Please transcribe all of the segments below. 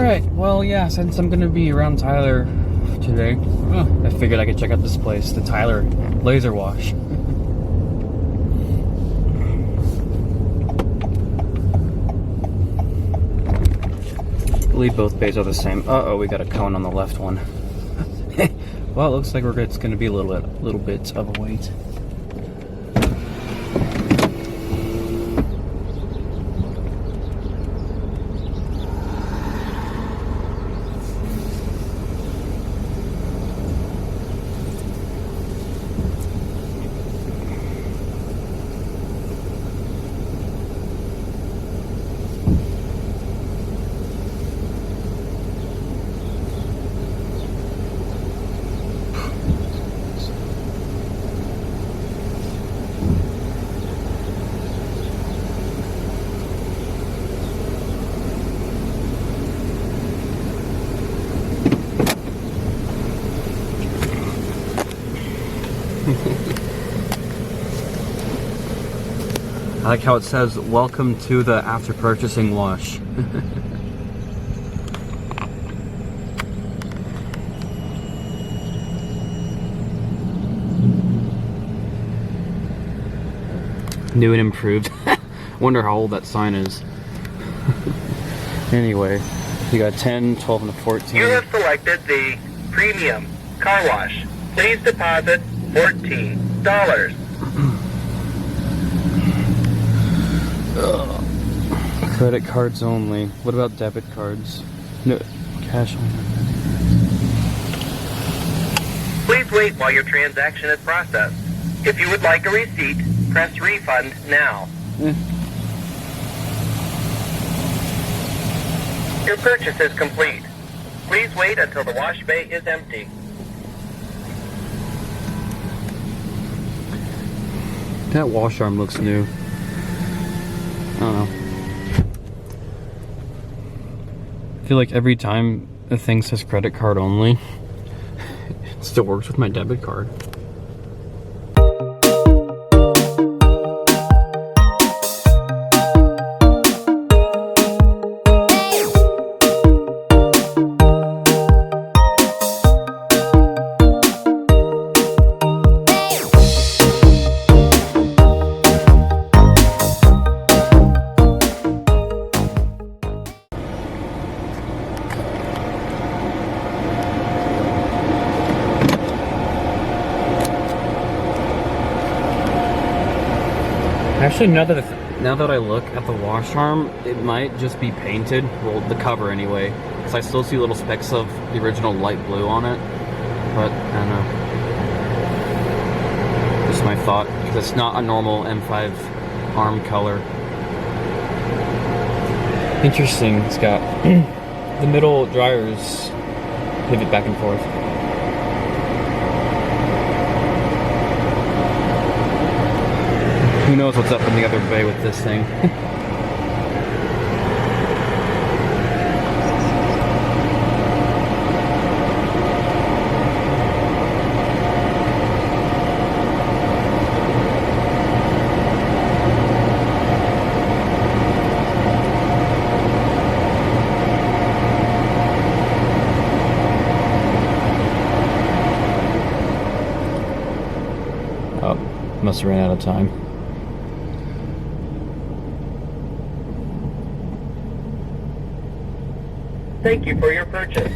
Alright, well, yeah, since I'm gonna be around Tyler today, I figured I could check out this place, the Tyler LaserWash. I believe both bays are the same. Uh-oh, we got a cone on the left one. Well, it looks like it's gonna be a little bit of a wait. I like how it says, "Welcome to the after purchasing wash." New and improved. Wonder how old that sign is. Anyway, you got 10, 12, and a 14. You have selected the premium car wash. Please deposit $14. Credit cards only. What about debit cards? No, cash only. Please wait while your transaction is processed. If you would like a receipt, press refund now. Your purchase is complete. Please wait until the wash bay is empty. That wash arm looks new. I don't know. I feel like every time the thing says credit card only, it still works with my debit card. Actually, now that I look at the wash arm, it might just be painted. Well, the cover anyway, because I still see little specks of the original light blue on it. But I don't know. Just my thought, because it's not a normal M5 arm color. Interesting. It's got the middle dryers pivot back and forth. Who knows what's up in the other bay with this thing. Oh, must have ran out of time. Thank you for your purchase.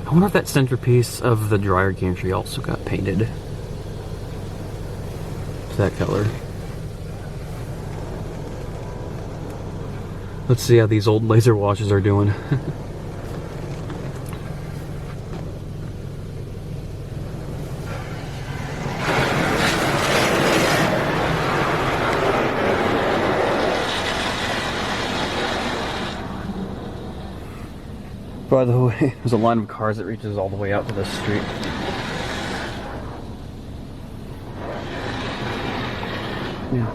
I wonder if that centerpiece of the dryer gantry also got painted to that color. Let's see how these old laser washes are doing. By the way, there's a line of cars that reaches all the way out to this street. Yeah.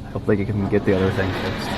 I hope they can get the other thing fixed.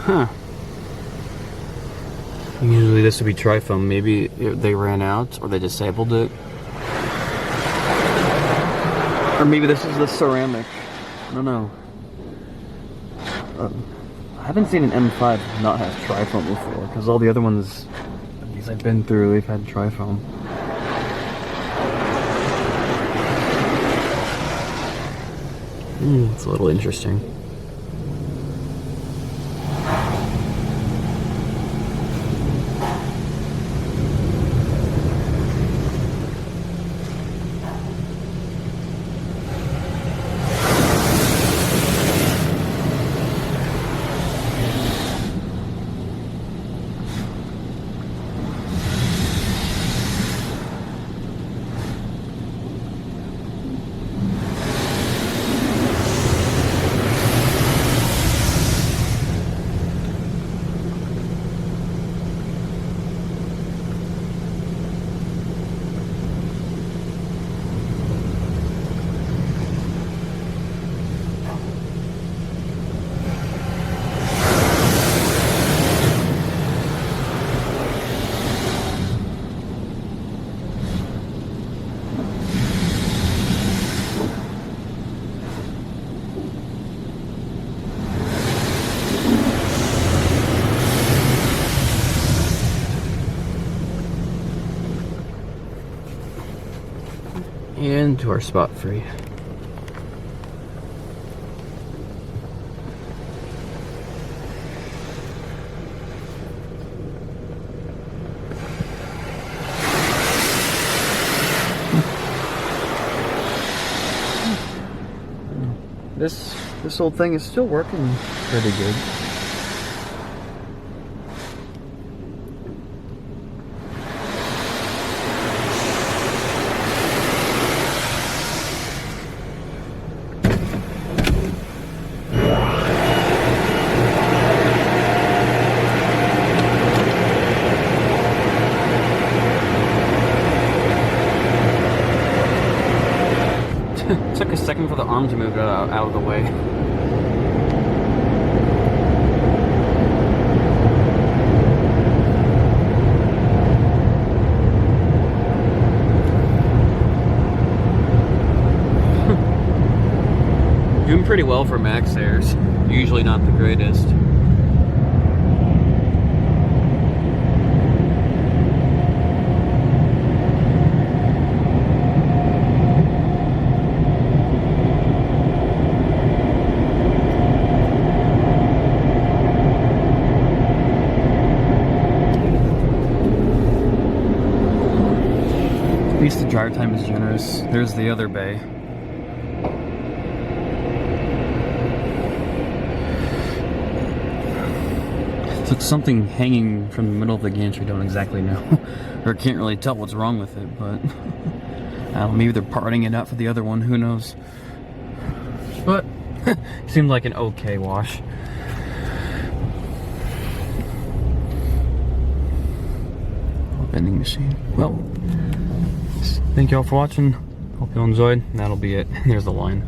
Huh. Usually this would be trifoam. Maybe they ran out or they disabled it. Or maybe this is the ceramic. I don't know. I haven't seen an M5 not have trifoam before, because all the other ones, these I've been through, they've had trifoam. It's a little interesting. Into our spot free. This old thing is still working pretty good. Took a second for the arm to move out of the way. Doing pretty pretty well for max airs. Usually not the greatest. At least the drive time is generous. There's the other bay. It's something hanging from the middle of the gantry, don't exactly know. Or can't really tell what's wrong with it, but I don't know, maybe they're parting it out for the other one, who knows. But seemed like an okay wash. Vending machine. Well, thank you all for watching. Hope you all enjoyed. That'll be it. There's the line.